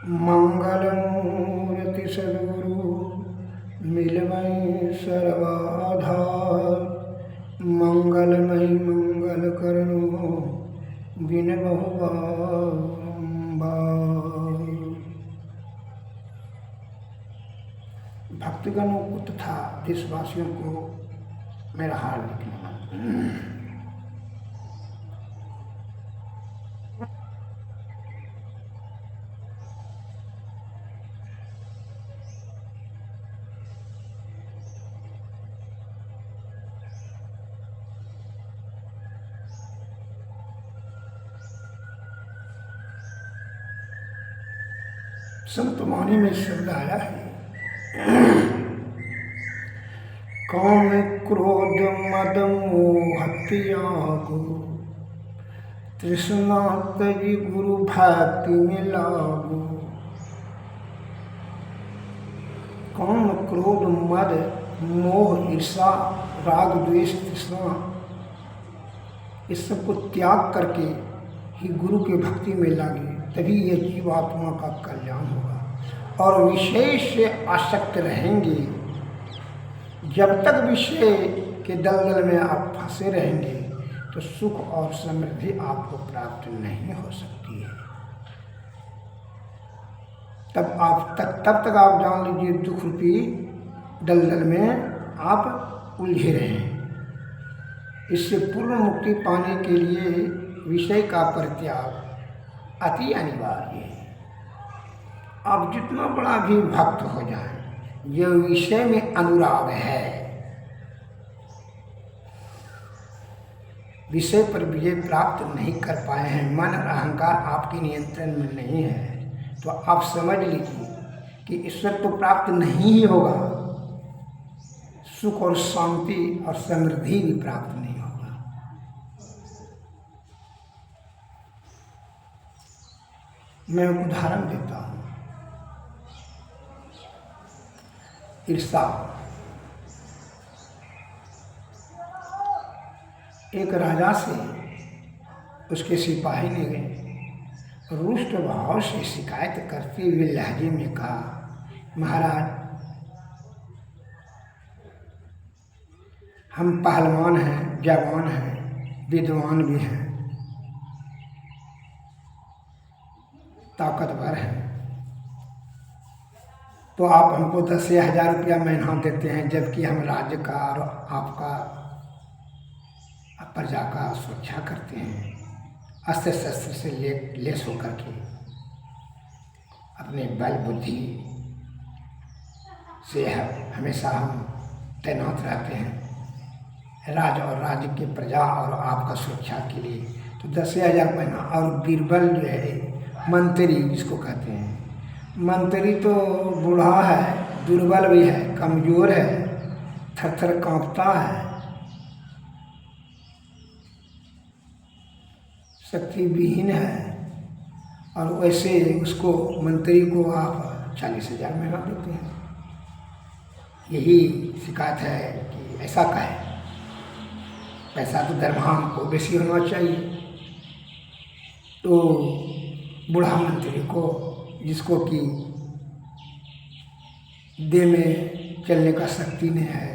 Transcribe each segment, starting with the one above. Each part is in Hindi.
मंगलमूर्ति सद्गुरु मिलमय सर्वाधार। मंगलमय मंगल करनो बिन बहु बारंबार। भक्तगणों को तथा देशवासियों को मेरा हार्दिक नमन। संत वाणी में शब्द आया है, काम क्रोध मद मोह त्याग, तृष्णा तजी गुरु भक्ति में लागू। काम क्रोध मद मोह ईर्षा राग द्वेष तृष्णा, इस सबको त्याग करके ही गुरु के भक्ति में लागे, तभी यह जीवात्मा का कल्याण होगा। और विषय से आसक्त रहेंगे, जब तक विषय के दलदल में आप फंसे रहेंगे तो सुख और समृद्धि आपको प्राप्त नहीं हो सकती है। तब तक आप जान लीजिए दुख रूपी दलदल में आप उलझे रहें। इससे पूर्ण मुक्ति पाने के लिए विषय का परित्याग अति अनिवार्य है। आप जितना बड़ा भी भक्त हो जाए, यह विषय में अनुराग है, विषय पर विजय प्राप्त नहीं कर पाए हैं, मन और अहंकार आपके नियंत्रण में नहीं है, तो आप समझ लीजिए कि ईश्वर तो प्राप्त नहीं ही होगा, सुख और शांति और समृद्धि भी प्राप्त नहीं होगा। मैं उदाहरण देता हूँ। ईर्षा, एक राजा से उसके सिपाही ने रुष्ट भाव से शिकायत करते हुए लहजे में कहा, महाराज, हम पहलवान हैं, जवान हैं, विद्वान भी हैं, ताकतवर हैं, तो आप हमको 10,000 रुपया महीना देते हैं, जबकि हम राज्य का और आपका प्रजा का सुरक्षा करते हैं, अस्त्र शस्त्र से लेस होकर के अपने बल बुद्धि से हमेशा हम तैनात रहते हैं राज्य और राज्य की प्रजा और आपका सुरक्षा के लिए, तो 10,000 महीना। और बीरबल जो है, मंत्री जिसको कहते हैं, मंत्री तो बूढ़ा है, दुर्बल भी है, कमजोर है, थर-थर कांपता है, शक्ति विहीन है, और वैसे उसको मंत्री को आप 40,000 महीना देते हैं। यही शिकायत है कि ऐसा कहे, पैसा तो दरमहा को बेसी होना चाहिए। तो बूढ़ा मंत्री को, जिसको कि देह में चलने का शक्ति नहीं है,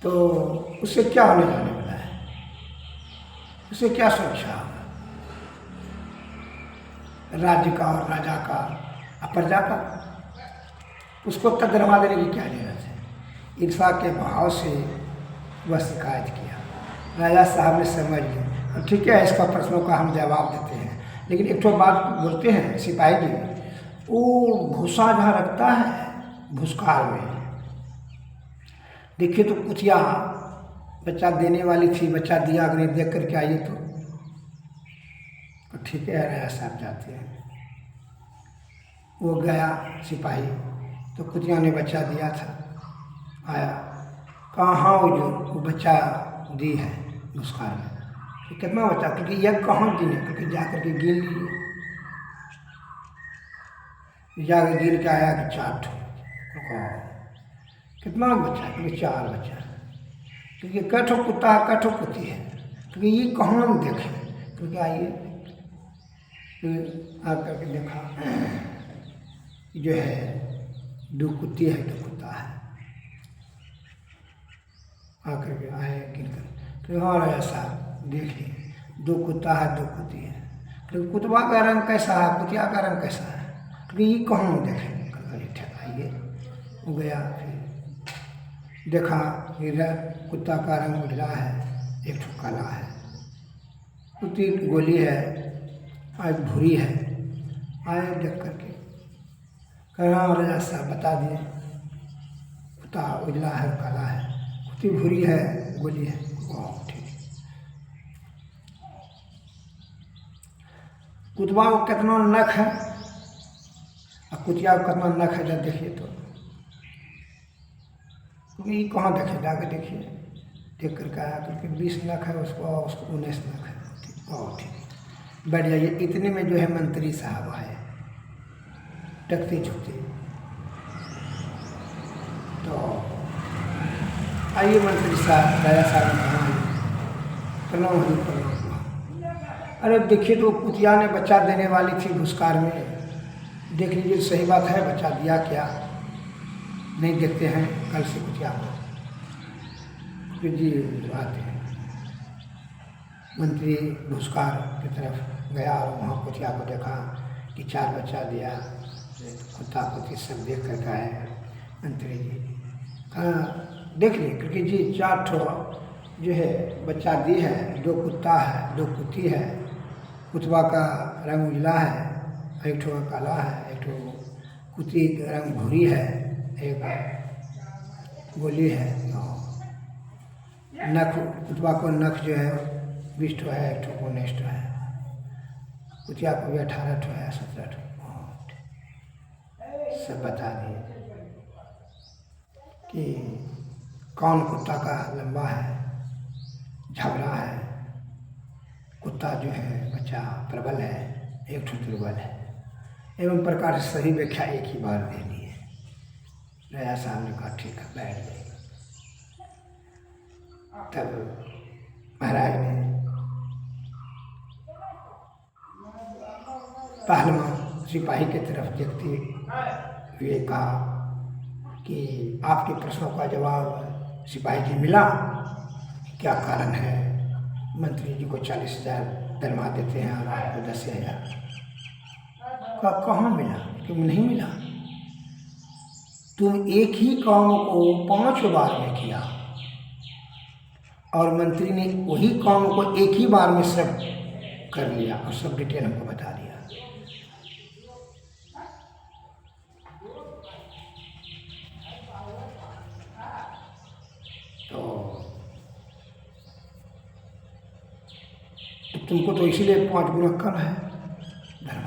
तो उससे क्या होने जाने वाला है, उससे क्या सुरक्षा होगा राज्य का और राजा का और प्रजा का? उसको तक दरमा देने की क्या जरूरत है? ईर्षा के भाव से वह शिकायत किया। राजा साहब ने समझ लिया, ठीक है, इसका प्रश्नों का हम जवाब देते हैं, लेकिन एक तो बात बोलते हैं सिपाही जी, वो भूसा जहाँ रखता है भूसकार में, देखिए तो कुतिया बच्चा देने वाली थी, बच्चा दिया, अगर देख करके आइए तो ठीक है, राजा साहब जाते हैं। वो गया सिपाही, तो कुतिया ने बच्चा दिया था, आया, कहाँ वो बच्चा दी है भूसकार में, तो कितना बच्चा, क्योंकि यह कहाँ गिने, क्योंकि जा करके गिन लीजिए, जाकर गिन के आया कि 4 ठो। कितना बच्चा, क्योंकि 4 बच्चा, क्योंकि कठो कुत्ता है, कठो कुत्ती है, क्योंकि ये कहाँ हम देखें, क्योंकि आइए फिर आकर के देखा जो है 2 कुत्ती है 2 कुत्ता है। आकर के आए गिनकर, तो हाँ राजा साहब देखिए 2 कुत्ता है 2 कुत्ती है। तो कुतवा का रंग कैसा है, कुतिया का रंग कैसा है, तो ये कहूँ देखें कल ठहराइए। वो गया, फिर देखा कि कुत्ता का रंग उजला है, एक ठो काला है, कुत्ती गोली है और एक भूरी है। आए देख करके कहा राजा साहब बता दिए, कुत्ता उजला है काला है, कुत्ती भूरी है गोली है। वाह ठीक। कुतवा को कितना नख है और कुतिया को कितना नख है, जब देखिए तो ये कहाँ देखे, जाके देखिए। देख करके आया क्योंकि 20 नख है उसको 19 नख है। बहुत ठीक, बैठ जाइए। इतने में जो है मंत्री साहब आए टकते झुकते। तो आइए मंत्री साहब, राजा साहब ने कहा प्रणाम हरी प्रणाम। अरे देखिए तो कुतिया ने बच्चा देने वाली थी भूस्कार में, देख लीजिए सही बात है, बच्चा दिया क्या, नहीं देखते हैं कल से कुतिया को। फिर जी आते हैं मंत्री भूस्कार की तरफ गया और वहाँ कुतिया को देखा कि 4 बच्चा दिया, कुत्ता कुत्ती सब देख कर आए। मंत्री जी हाँ देख लिए क्योंकि जी 4 ठो जो है बच्चा दी है, 2 कुत्ता है 2 कुत्ती है। कुतवा का रंग उजला है, एक ठो काला है, एक ठो कुत्ती का रंग भूरी है, एक गोली है। नख कुतवा को नख जो है 20 ठो है, एक ठो को 19 ठो है, कुतिया को भी 18 ठो है, 17 ठो सब बता दिए कि कौन कुत्ता का लंबा है, झगड़ा है, कुत्ता जो है बच्चा प्रबल है, एक ठो दुर्बल है। एवं प्रकार से सही व्याख्या एक ही बार दे दी है। राजा साहब ने कहा ठीक है बैठ जाएगा। तब महाराज ने पहलवान सिपाही की तरफ देखते हुए कहा कि आपके प्रश्नों का जवाब सिपाही जी मिला, क्या कारण है मंत्री जी को 40,000 दरमा देते हैं और आपको 10,000? कहाँ मिला? तुम नहीं मिला, तुम एक ही काम को 5 बार में किया और मंत्री ने वही काम को एक ही बार में सब कर लिया और सब डिटेल हमको बता दिया। तो तुमको तो इसीलिए 5 गुना कम है धर्म।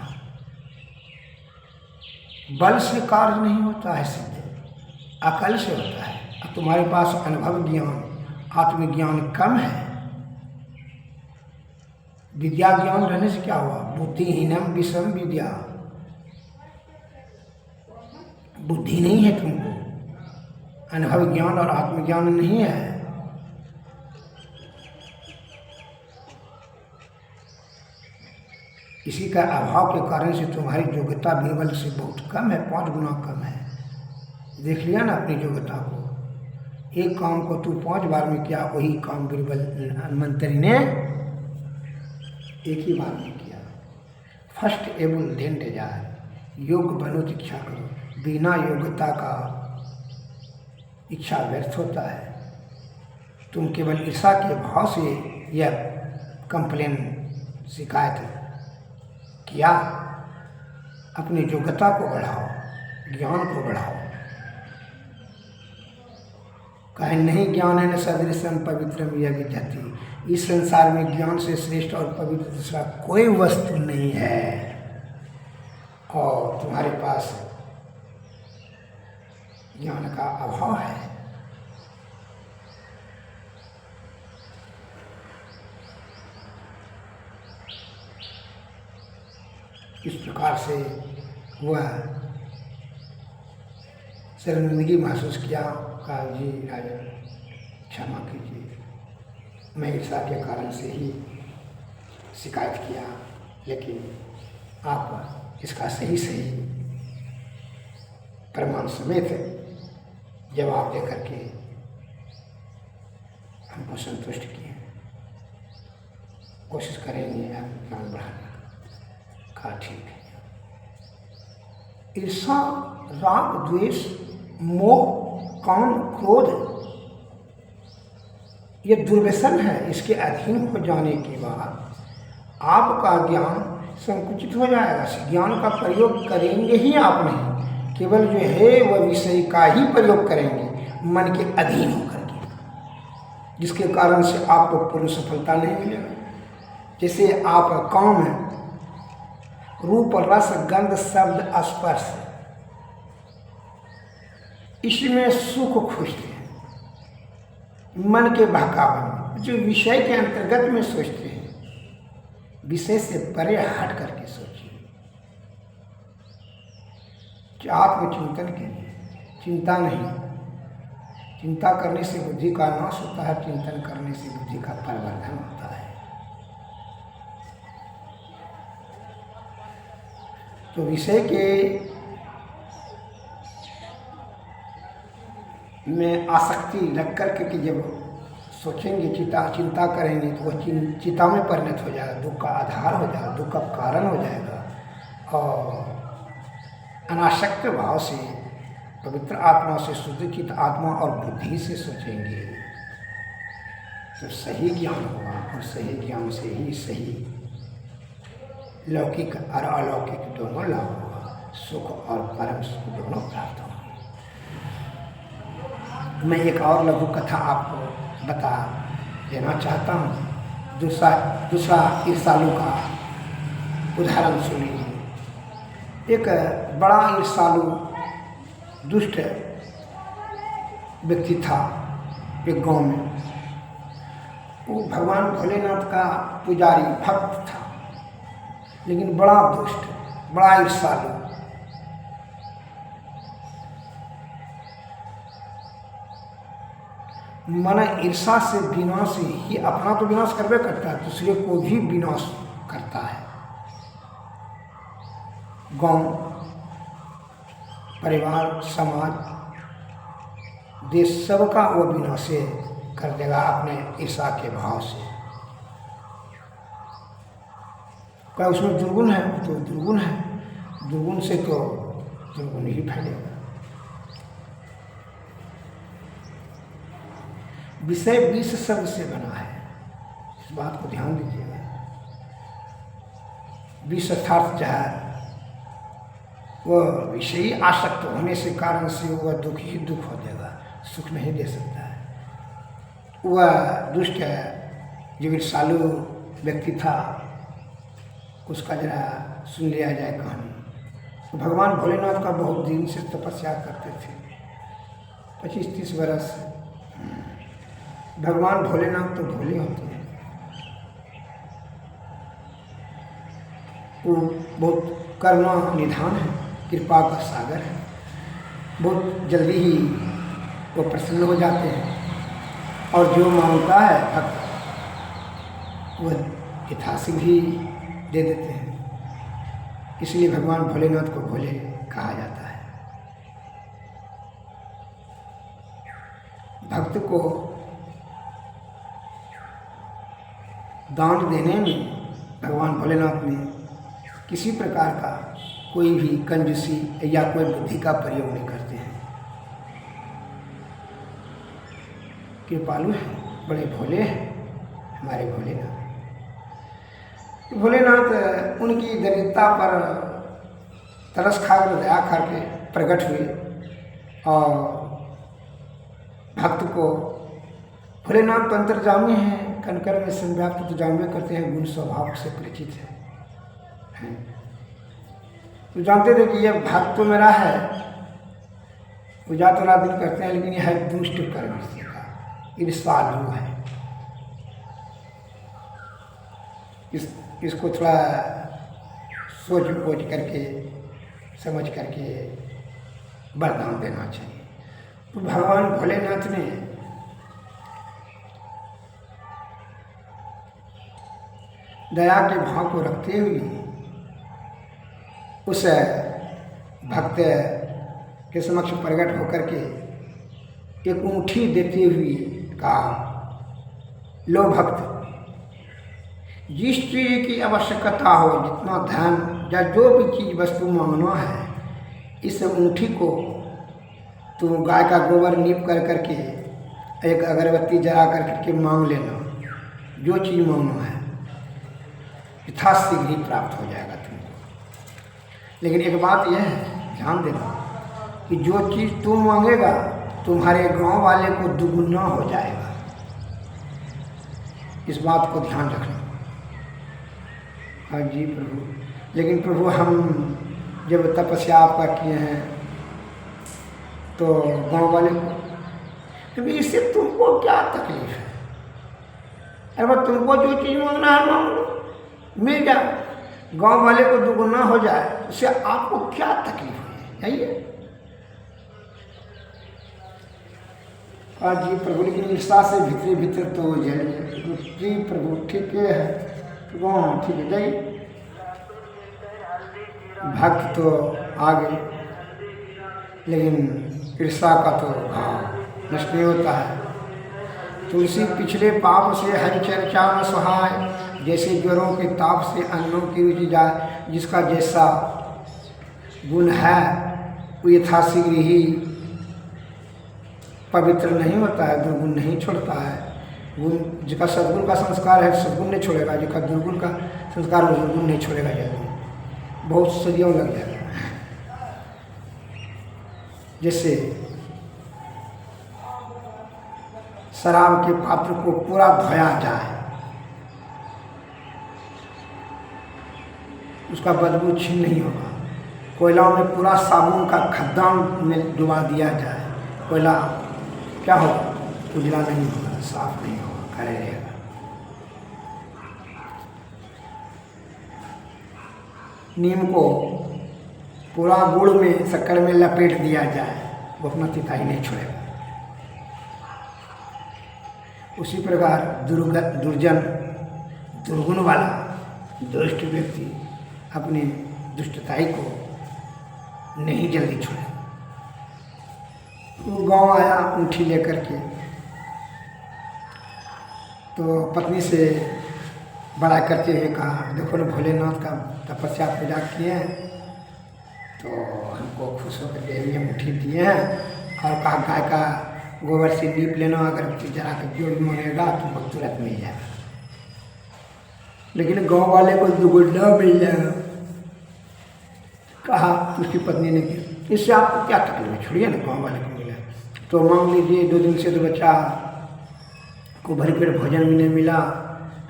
बल से कार्य नहीं होता है सिद्ध, अकल से होता है। अब तुम्हारे पास अनुभव ज्ञान आत्मज्ञान कम है, विद्या ज्ञान रहने से क्या हुआ? बुद्धिहीनम विषम विद्या, बुद्धि नहीं है तुमको, अनुभव ज्ञान और आत्मज्ञान नहीं है। इसी का अभाव के कारण से तुम्हारी योग्यता बीरबल से बहुत कम है, 5 गुना कम है। देख लिया ना अपनी योग्यता को, एक काम को तू 5 बार में किया, वही काम बीरबल मंत्री ने एक ही बार में किया। फर्स्ट एबल देन डिजायर, योग बनो तो इच्छा करो, बिना योग्यता का इच्छा व्यर्थ होता है। तुम केवल ईर्षा के भाव से यह कंप्लेन शिकायत किया, अपनी योग्यता को बढ़ाओ, ज्ञान को बढ़ाओ। कहे नहीं ज्ञान है न सदृशम पवित्रम यह विद्यति, इस संसार में ज्ञान से श्रेष्ठ और पवित्र दूसरा कोई वस्तु नहीं है और तुम्हारे पास ज्ञान का अभाव है। इस प्रकार से वह शर्मिंदगी महसूस किया। कहा जी राजा क्षमा कीजिए, मैं ईर्षा के कारण से ही शिकायत किया, लेकिन आप इसका सही सही प्रमाण समेत जवाब दे करके हमको संतुष्ट किए। कोशिश करेंगे आप ज्ञान बढ़ाने का। ठीक है। ईर्षा, राग, द्वेष, मोह, काम, क्रोध ये दुर्व्यसन है। इसके अधीन हो जाने के बाद आपका ज्ञान संकुचित हो जाएगा। ज्ञान का प्रयोग करेंगे ही आप नहीं, केवल जो है वह विषय का ही प्रयोग करेंगे मन के अधीन होकर के, जिसके कारण से आपको पूर्ण सफलता नहीं मिलेगा। जैसे आप काम है, रूप, रस, गंध, शब्द, स्पर्श, इसमें सुख खोजते हैं मन के बहकावे में, जो विषय के अंतर्गत में सोचते हैं। विषय से परे हट करके सोचिए कि आत्मचिंतन कीजिए। चिंता नहीं, चिंता करने से बुद्धि का नाश होता है, चिंतन करने से बुद्धि का परिवर्धन होता है। तो विषय के में आसक्ति रख करके कि जब सोचेंगे, चिंता करेंगे, तो वह चिंता में परिणत हो जाएगा, दुख का आधार हो जाएगा, दुख का कारण हो जाएगा। और अनासक्त भाव से, पवित्र आत्मा से, शुद्धचित आत्मा और बुद्धि से सोचेंगे तो सही ज्ञान होगा, और सही ज्ञान से ही सही लौकिक और अलौकिक दोनों लाभ होगा, सुख और परम सुख दोनों प्राप्त होंगे। मैं एक और लघु कथा आपको बता देना चाहता हूँ। दूसरा ईर्षालु का उदाहरण सुनिए। एक बड़ा ईर्षालु दुष्ट व्यक्ति था एक गांव में। वो भगवान भोलेनाथ का पुजारी भक्त था, लेकिन बड़ा दुष्ट, बड़ा ईर्षालु। मन ईर्षा से विनाश ही, अपना तो विनाश करवे करता है, दूसरे को भी विनाश करता है। गांव, परिवार, समाज, देश, सबका वो विनाश कर देगा अपने ईर्षा के भाव से। क्या उसमें दुर्गुण है? तो दुर्गुण है, दुर्गुण से तो दुर्गुण ही फैलेगा। विषय 20 शब्द से बना है, इस बात को ध्यान दीजिएगा। 20 अर्थात जहर, वह विषयी आसक्त होने से कारण से वह दुख ही दुख हो जाएगा, सुख नहीं दे सकता है। वह दुष्ट जो ईर्षालु व्यक्ति था, उसका जरा सुन लिया जाए कहानी। तो भगवान भोलेनाथ का बहुत दिन से तपस्या करते थे, 25-30 वर्ष। भगवान भोलेनाथ तो भोले होते हैं, वो बहुत करुणा निधान है, कृपा का सागर है। बहुत जल्दी ही वो प्रसन्न हो जाते हैं, और जो मांगता है भक्त वह यथाशीघ्र ही दे देते हैं। इसलिए भगवान भोलेनाथ को भोले कहा जाता है। भक्त को दान देने में भगवान भोलेनाथ ने किसी प्रकार का कोई भी कंजूसी या कोई बुद्धि का प्रयोग नहीं करते हैं। कृपालु हैं, बड़े भोले हैं हमारे भोलेनाथ। भोलेनाथ उनकी दरिद्रता पर तरस खाकर, दया करके प्रकट हुए, और भक्त को, भोलेनाथ तो अंतर्जामी हैं, कनकर में संव्याप्त तो जानवे करते हैं, गुण स्वभाव से परिचित हैं। तो जानते थे कि यह भक्त तो मेरा है, पूजा तो रात दिन करते हैं, लेकिन यह है दुष्ट प्रवृत्ति का, ईर्षालु है। इसको थोड़ा सोच खोज करके, समझ करके वरदान देना चाहिए। तो भगवान भोलेनाथ ने दया के भाव को रखते हुए उस भक्त के समक्ष प्रकट होकर के एक ऊँठी देते हुए कहा, लो भक्त, जिस चीज़ की आवश्यकता हो, जितना धन या जो भी चीज़ वस्तु मांगना है, इस ऊँठी को तुम गाय का गोबर नीप कर करके एक अगरबत्ती जला कर करके मांग लेना। जो चीज़ मांगना है यथाशीघ्र ही प्राप्त हो जाएगा तुमको। लेकिन एक बात यह है, ध्यान देना कि जो चीज़ तुम मांगेगा तुम्हारे गांव वाले को दुगुना हो जाएगा। इस बात को ध्यान रखना। हाँ जी प्रभु, लेकिन प्रभु हम जब तपस्या आपका किए हैं तो गांव वाले को, क्योंकि इससे तुमको क्या तकलीफ है? अगर तुमको जो चीज़ मांगना है मांग लो, मिल जाए, गांव वाले को दुगुना हो जाए, उससे आपको क्या तकलीफ है? यही हाँ जी प्रभु, लेकिन ईर्षा से भीतर भीतर तो जलिए। जी प्रभु ठीक है प्रभु, हाँ ठीक है, जाइए। भक्त तो आ गए, लेकिन ईर्षा का तो भाव नष्ट नहीं होता है। तुलसी पिछले पाप से हरि चर्चा न सहाय, जैसे ज्वरों के ताप से अन्नों की रुचि जाए। जिसका जैसा गुण है वो यथाशीघ्र ही पवित्र नहीं होता है, दुर्गुण नहीं छोड़ता है। गुण जिसका सद्गुण का संस्कार है सद्गुण नहीं छोड़ेगा, जिसका दुर्गुण का संस्कार है दुर्गुण नहीं छोड़ेगा। जल्दी बहुत सदियों लग जाएगा। जैसे शराब के पात्र को पूरा धोया जाए, उसका बदबू छीन नहीं होगा। कोयला में पूरा साबुन का खद्दा में डुबा दिया जाए, कोयला क्या होगा? उजला नहीं होगा, साफ नहीं होगा, खड़े रहेगा। नीम को पूरा गुड़ में शक्कर में लपेट दिया जाए, वो अपना तिताई नहीं छोड़ेगा। उसी प्रकार दुर्जन दुर्गुण वाला दुष्ट व्यक्ति अपनी दुष्टताई को नहीं जल्दी छोड़े। वो गांव आया ऊँठी लेकर के, तो पत्नी से बड़ा करते हुए कहा, देखो ना भोलेनाथ का तपस्या पूजा किए हैं तो हमको खुश होकर के ये मुट्ठी दिए हैं, और कहा गाय का गोबर से लीप लेना, अगर जरा के जो भी मांगेगा तुमको तुरंत मिल जाएगा। लेकिन गांव वाले को दुगुना मिल जाएगा। कहा उसकी पत्नी ने कि इससे आपको क्या तकलीफ है, छोड़िए ना, गाँव वाले को मिला तो मांग लीजिए। 2 दिन से तो बच्चा को भरपेट भोजन भी नहीं मिला,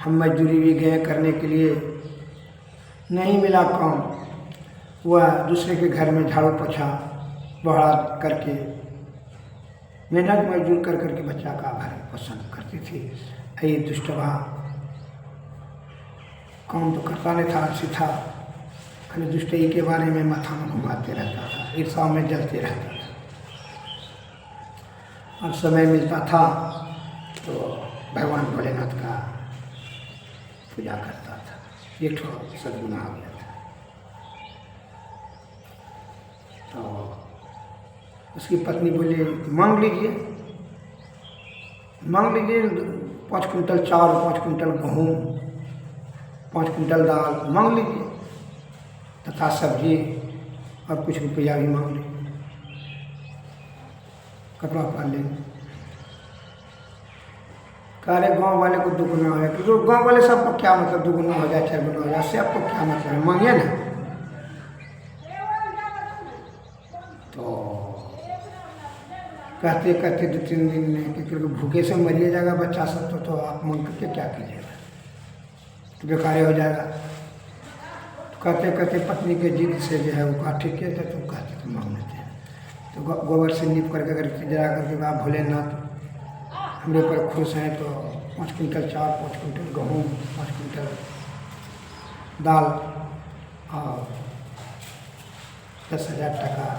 हम मजदूरी भी गए करने के लिए, नहीं मिला काम। वह दूसरे के घर में झाड़ू पोछा बहरा करके मेहनत मजदूर कर करके बच्चा का भरण पोषण करती थी। ये दुष्टवा काम तो करता नहीं था, सीधा खाली दुष्टई के बारे में माथा में घुमाते रहता था, ईर्षा में जलते रहता था। और समय मिलता था तो भगवान भोलेनाथ का पूजा करता था। ये थोड़ा सद्गुण आ गया था। तो उसकी पत्नी बोली मांग लीजिए 5 कुंटल चावल, 5 कुंटल गेहूँ, 5 कुंटल दाल मांग लीजिए, तथा सब्जी और कुछ रुपया भी मांग लीजिए, कपड़ा पहन लेंगे। कह रहे गाँव वाले को दुगुना हो जाए, क्योंकि गाँव वाले सबको क्या मतलब दुगुना हो जाए 4 गुना हो जाए, उससे आपको क्या मतलब है, मांगिए ना। तो कहते कहते 2-3 दिन में क्योंकि भूखे से मरिए जाएगा बच्चा सब, तो आप मांग करके क्या कीजिएगा, तो बेकार हो जाएगा। तो कहते कहते पत्नी के जिद से जो है वो कहा ठीक है, तो कहते तो मांग लेते हैं। तो गोबर से नीप करके अगर जरा करके आप भोलेनाथ हमरे पर खुश हैं तो 5 कुंटल चावल, 5 कुंटल गेहूँ, 5 कुंटल दाल और 10,000 टका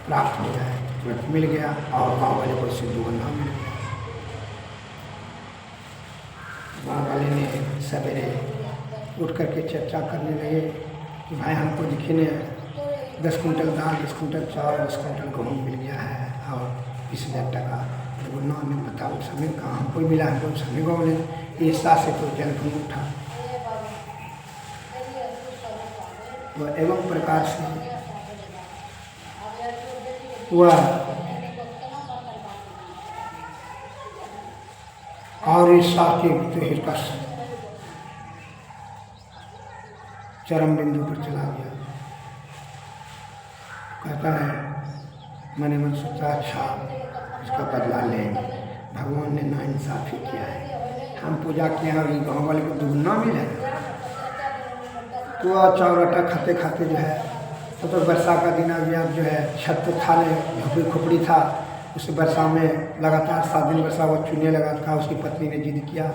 प्राप्त हो जाए, तुरंत मिल गया। और गाँव वाले को इससे दुगना मिल गया। गाँव वाले ने सवेरे उठ करके चर्चा करने लगे कि भाई हमको दिखने 10 कुंटल दाल, 10 कुंटल चावल, 10 कुंटल गेहूँ मिल गया है और 20,000 टका। तो बोलना हमें बताओ समय कहाँ हमको मिला, हमको समय गाँव ने ऐसा से तो जल भून उठा। वह एवं प्रकार से वह और इस साथ के तो चरम बिंदु पर चला गया। कहता है मैंने मन सोचा अच्छा इसका बदला लेंगे, भगवान ने नाइंसाफी किया है, हम पूजा किए और ये गाँव वाले को दुगना मिले। तो चावल आटा खाते खाते जो है तो वर्षा का दिन आ गया, जो है छत तो था नहीं, झोपड़ी खोपड़ी था, उस वर्षा में लगातार 7 दिन वर्षा वो चुनने लगा था। उसकी पत्नी ने जिद किया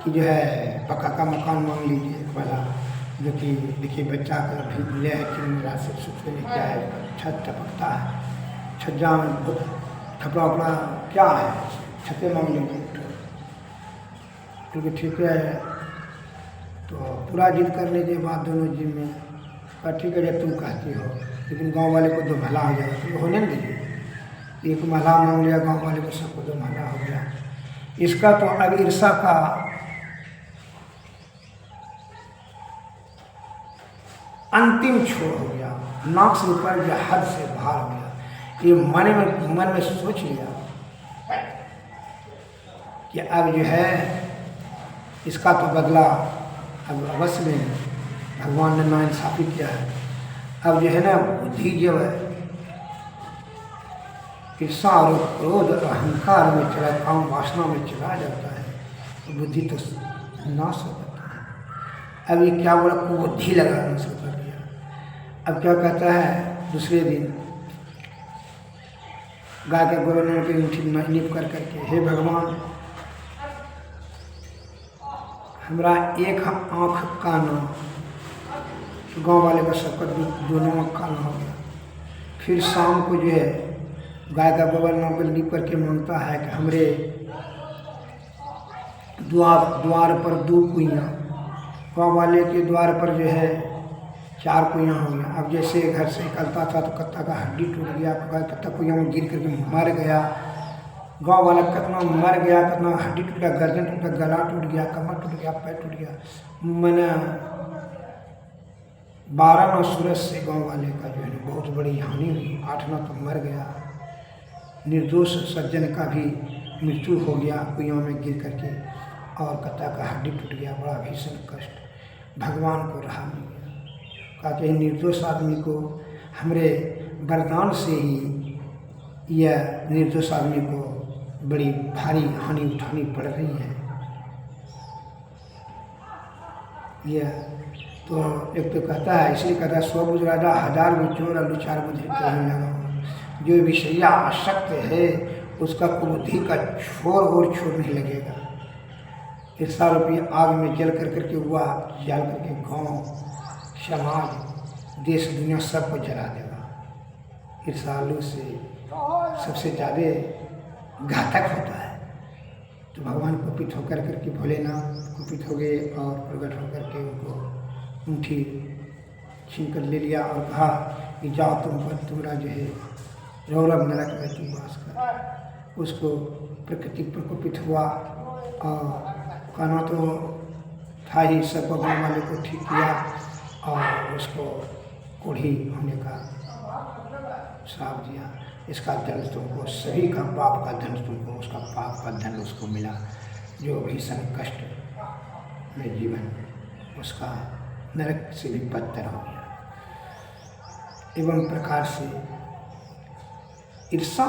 कि जो है पक्का का मकान मांग लीजिए वाला, जो कि देखिए बच्चा का भी मिले है कि मेरा से सुख से क्या है, छत टपकता है, छज्जा में कपड़ा वपड़ा क्या है, छतें मांग लीजिए। क्योंकि ठीक है, तो पूरा जिद करने के बाद दोनों जिद में कहा ठीक है जब तुम कहती हो, लेकिन गांव वाले को 2 भला हो जाएगा, तो होने नहीं दीजिए। एक महला मांग लिया गांव वाले को, सबको 2 महला हो गया। इसका तो अब ईर्षा का अंतिम छोर हो गया, नाक से ऊपर या हद से बाहर हो गया। ये मन में सोच लिया कि अब जो है इसका तो बदला अब अवश्य में भगवान ने नाइंसाफी किया है। अब जो है ना बुद्धि जब ईर्षा और क्रोध अहंकार में चला, काम वासना में चला जाता है तो बुद्धि तो नाश हो जाता है। अब ये क्या बोला, बुद्धि लगाना शुरू कर दिया। अब क्या कहता है, दूसरे दिन गाय के गोबर पे उठी नीप कर करके, हे भगवान हमरा एक आँख काना, गांव वाले का सबकत दोनों आँख काना हो गया। फिर शाम को जो है गाय का गोबर नाव लीप करके मांगता है कि हमरे द्वार पर 2 कुइयाँ, गाँव वाले के द्वार पर जो है 4 कुइयाँ हो गया। अब जैसे घर से निकलता था तो कत्ता का हड्डी टूट गया, कत्ता कुइयाँ में गिर करके मर गया। गाँव वाला कितना मर गया, कितना हड्डी टूट गया, गर्दन टूट गया, गला टूट गया, कमर टूट गया, पैर टूट गया। मैंने 12 ना सूरज से गाँव वाले का जो है बहुत बड़ी हानि हुई। 8 ना तो मर गया। निर्दोष सज्जन का भी मृत्यु हो गया कुइयों में गिर करके, और कत्ता का हड्डी टूट गया। बड़ा भीषण कष्ट भगवान को रहा नहीं गया। कहा कि निर्दोष आदमी को हमरे वरदान से ही यह निर्दोष आदमी को बड़ी भारी हानि उठानी पड़ रही है। यह तो एक तो कहता है, इसलिए कहता है 100 बुझ राजा 1000 बुझ चोर अल्लू 4 बुझ कहीं लगा। जो विषया आसक्त है उसका बुद्धि का छोर और छोर नहीं लगेगा। 100 रुपये आग में जल कर करके हुआ, जल करके गाँव समाज देश दुनिया सबको जला देगा। ईर्षालु से सबसे ज़्यादा घातक होता है। तो भगवान कुपित होकर करके भोलेनाथ कुपित हो गए और प्रकट होकर के उनको ऊँठी छीन कर ले लिया और कहा कि जाओ तुम पर तुम्हारा जो है रौरव नरक में तुम वास कर। उसको प्रकृति प्रकोपित हुआ और कहना तो था ही, सब गाँव वाले को ठीक किया और उसको कोढ़ी होने का श्राप दिया। इसका दंड तुमको, सभी का पाप का दंड तुमको, उसका पाप का दंड उसको मिला। जो भीषण कष्ट में जीवन उसका नरक से भी बदतर हो गया। एवं प्रकार से ईर्षा,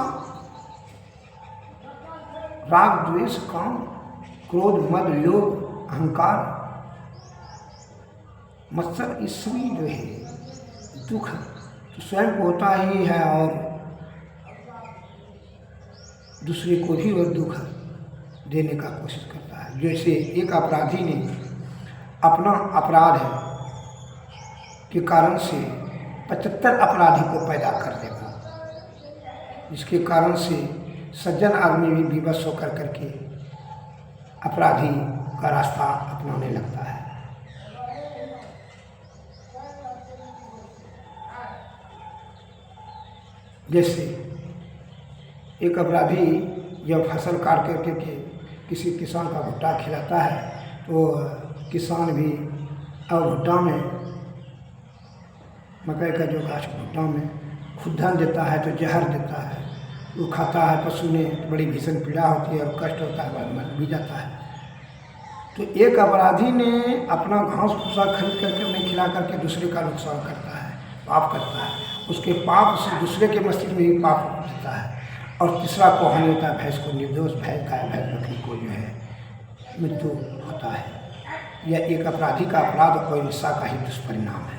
राग, द्वेष, काम, क्रोध, मद, लोभ, अहंकार, मत्सर, ईश्वरी जो है दुख तो स्वयं को होता ही है और दूसरे को भी वह दुख देने का कोशिश करता है। जैसे एक अपराधी ने अपना अपराध के कारण से 75 अपराधी को पैदा कर देगा, जिसके कारण से सज्जन आदमी भी विवश होकर करके अपराधी का रास्ता अपनाने लगता है। जैसे एक अपराधी जब फसल काट करके के किसी किसान का भुट्टा खिलाता है तो किसान भी अब भुट्टा में, मकई का जो गाछ भुट्टा में खुद्दन देता है तो जहर देता है, वो खाता है पशु ने, बड़ी भीषण पीड़ा होती है और कष्ट होता है, मर भी जाता है। तो एक अपराधी ने अपना घास भूसा खरीद करके नहीं खिला करके दूसरे का नुकसान करता है, पाप करता है, उसके पाप से दूसरे के मस्तिष्क में भी पाप होता है। और तीसरा को हानि होता है भैंस को, निर्दोष भैंस गाय भैंस बकरी को जो है मृत्यु होता है। यह एक अपराधी का अपराध और ईर्ष्या का ही दुष्परिणाम है,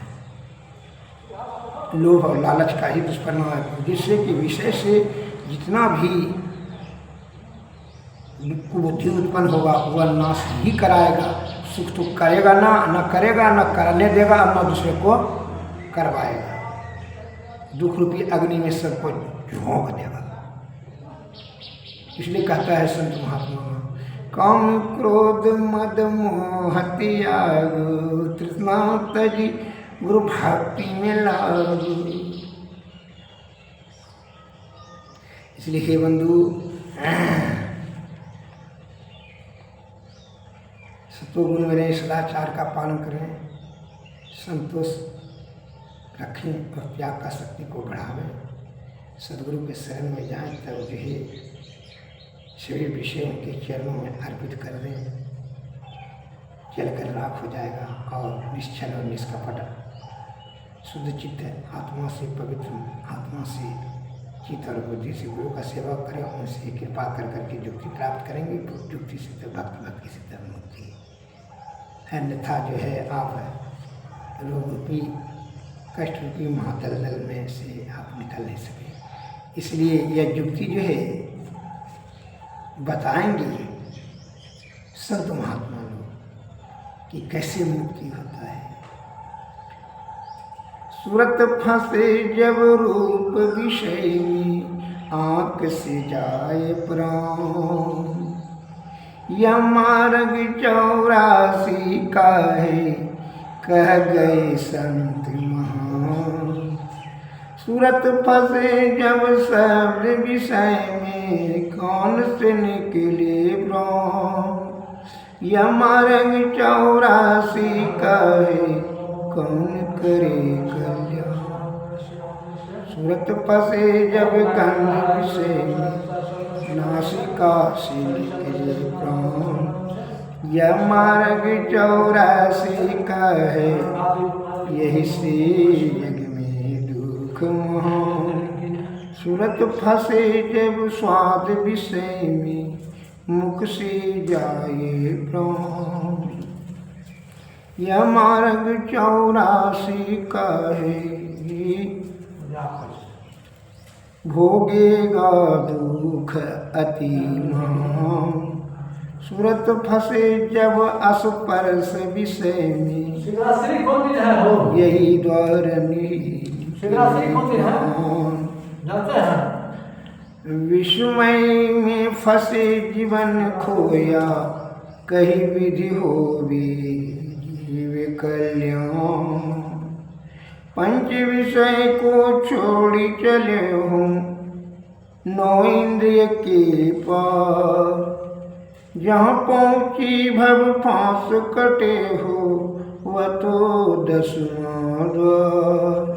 लोभ और लालच का ही दुष्परिणाम है, जिससे कि विषय से जितना भी कुबुद्धि उत्पन्न होगा वह नाश ही कराएगा। सुख तो करेगा ना, न करेगा, न करने देगा, न दूसरे को करवाएगा। दुख रूपी अग्नि में सबको झोंक देगा। इसलिए कहता है संत महात्मा, काम क्रोध मद मोह त्याग, तृष्णा तजी गुरु भक्ति में लाग। इसलिए हे बंधु, सतोगुण में सदाचार का पालन करें, संतोष रखें और त्याग का शक्ति को बढ़ावें। सदगुरु के शरण में जाएं तब जो है सभी विषय उनके चरणों में अर्पित कर दें, चलकर राख हो जाएगा और निश्चल और निष्कपट शुद्ध चित्त आत्मा से, पवित्र आत्मा से, चित्त और बुद्धि से गुरु का सेवा करें, उनसे कृपा कर करके युक्ति प्राप्त करेंगे। युक्ति से तो भक्ति, भक्ति से तो मुक्ति। अन्यथा जो है आप रोग रूपी कष्ट रूपी महादलदल में से आप निकल नहीं सके। इसलिए यह युक्ति जो है बताएंगे संत महात्मा लोग कि कैसे मुक्ति होता है। सूरत फंसे जब रूप विषय में, आँख से जाए प्राण, यह मार्ग 84 का है, कह गए संत महान। सूरत फंसे जब शब्द विषय में, कौन से निकले प्राण, यह मार्ग 84 का है, कौन करे कल्याण। सूरत फंसे जब गंध विषय में, नासिका से निकले प्राण, यह मार्ग 84 का है, यही से जग में दुख महान। सूरत फंसे जब स्वाद विषय में, मुख से जाए प्राण, यह मार्ग 84 का है, भोगेगा दुख अति महान। सूरत फंसे जब अस्पर्श विषय में, यही द्वार विस्मय में फंसे जीवन खोया, कहीं विधि होवे जीव कल्याण। पंच विषय को छोड़ी चले हूँ, 9 इंद्रिय के पार, जहाँ पहुँची भव फांस कटे हो, वह तो 10वां द्वार।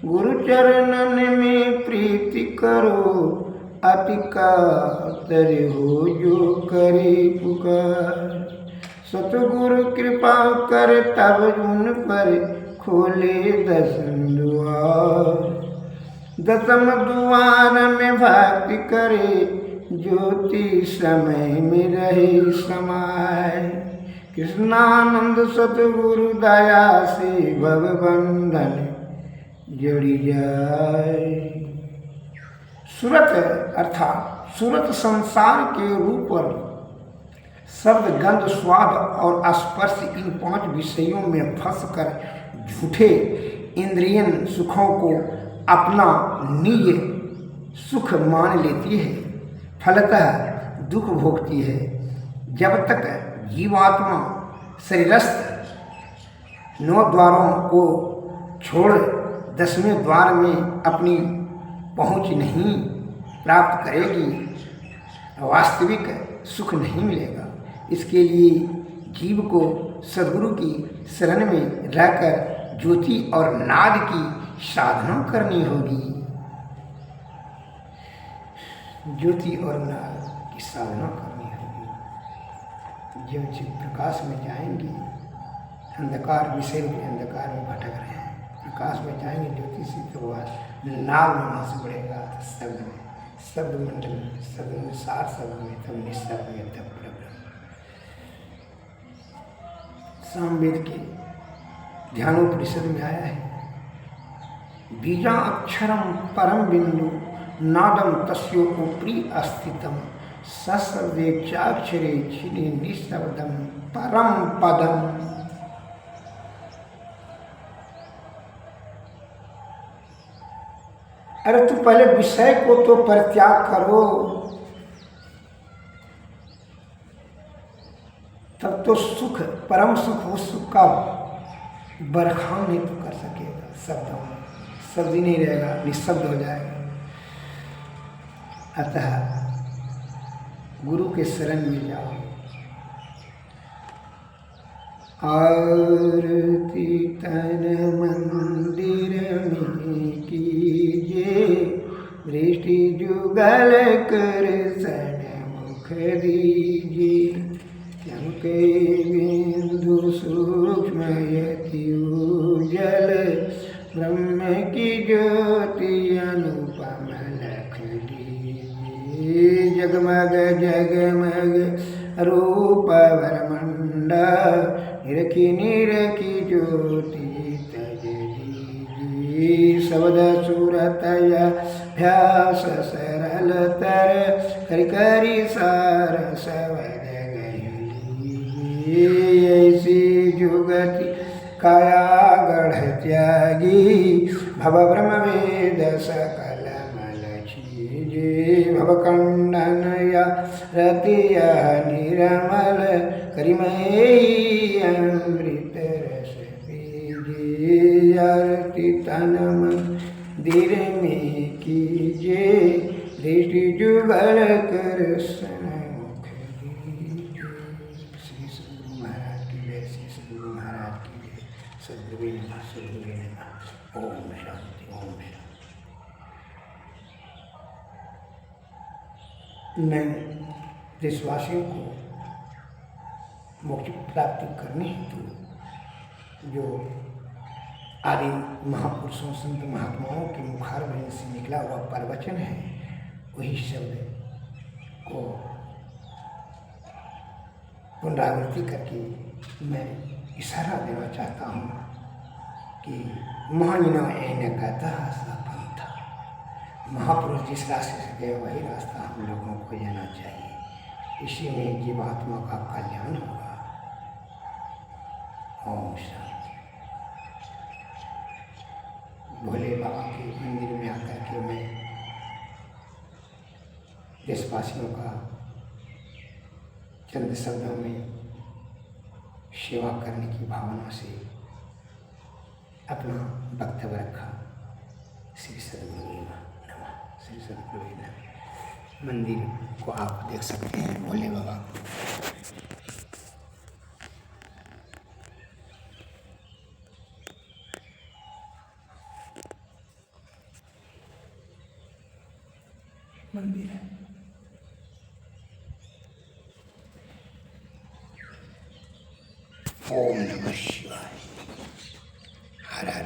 गुरु चरणन में प्रीति करो, अति कातर हो जो करे पुकार। सतगुरु कृपा कर तब उन पर, खोले 10 द्वार। 10म द्वार में भक्ति करे, ज्योति समय में रहे समाय। कृष्णानंद सतगुरु दया से, भवबंधन जड़ी जाए। सूरत अर्थात सूरत संसार के रूप और शब्द, गंध, स्वाद और स्पर्श, इन 5 विषयों में फंसकर झूठे इंद्रियन सुखों को अपना निज सुख मान लेती है, फलतः दुख भोगती है। जब तक जीवात्मा शरीरस्थ 9 द्वारों को छोड़ 10वें द्वार में अपनी पहुँच नहीं प्राप्त करेगी, वास्तविक सुख नहीं मिलेगा। इसके लिए जीव को सद्गुरु की शरण में रहकर ज्योति और नाद की साधना करनी होगी। ज्योति और नाद की साधना करनी होगी। जब जीव प्रकाश में जाएंगे, अंधकार विषय रूपी अंधकार में भटक रहे हैं, प्रकाश में जाएंगे ज्योति से, तो वह नाद में वहाँ से बढ़ेगा शब्द में, शब्द मंडल में, शब्द में सार शब्द में, तब निशब्द में, तब परब्रह्म। सामवेद के ध्यानोपनिषद में आया है, बीजा अक्षरम परम बिंदु नादम तस्योपरि अस्थितम ससर्वेक्षाक्षरे छिने निशब्दम परम पदम। अरे तू पहले विषय को तो परित्याग करो, तब तो सुख, परम सुख, वो सुख का बरखान नहीं तो कर सकेगा। शब्द ही नहीं रहेगा, निशब्द हो जाएगा। अतः गुरु के शरण में जाओ। आरती तन मंदिर में कीजिए, दृष्टि जुगल कर सन्मुख दीजिए। चमके बिंदु सूक्ष्म यति उजल, ब्रह्म की ज्योति अनुपम लख दीजिए। जगमग जगमग रूप वरमंडल, निरखी निरखी ज्योति तज दीजिए। शब्द सूरतय भ्यास सरल तर, करि करि सार सवद गही। ऐसी जुगति काया गढ़ त्यागी, भव ब्रह्म वेद सकल मल छीजे। भव खंडन या रतिया निरमल, करिमयी अमृत रस पीजे। आरती तन मंदिर में कीजे, दृष्टि जुगल कर सन्मुख दीजिए। श्री सद्गुरु महाराज की जय, श्री सद्गुरु महाराज की जय। सद्गुरु नमः। ओम शांति, ओम शांति। मैं देशवासियों को मोक्ष प्राप्ति करने हेतु जो आदि महापुरुषों, संत महात्माओं के मुखारबिंद से निकला हुआ प्रवचन है, वही शब्द को पुनरावृत्ति करके मैं इशारा देना चाहता हूँ कि महाजना एन कहता पंथा। महापुरुष जिस रास्ते से गए वही रास्ता हम लोगों को जाना चाहिए। इसी में जीवात्मा का कल्याण होगा। ओम शांति। भोले बाबा के मंदिर में आकर के मैं देशवासियों का चंद शब्दों में सेवा करने की भावना से अपना वक्तव्य रखा। श्री सद्गुरु नमः। श्री सद्गुरु नमः। मंदिर को आप देख सकते हैं, भोले बाबा मंदिर है। ओम नमः शिवाय। हर हर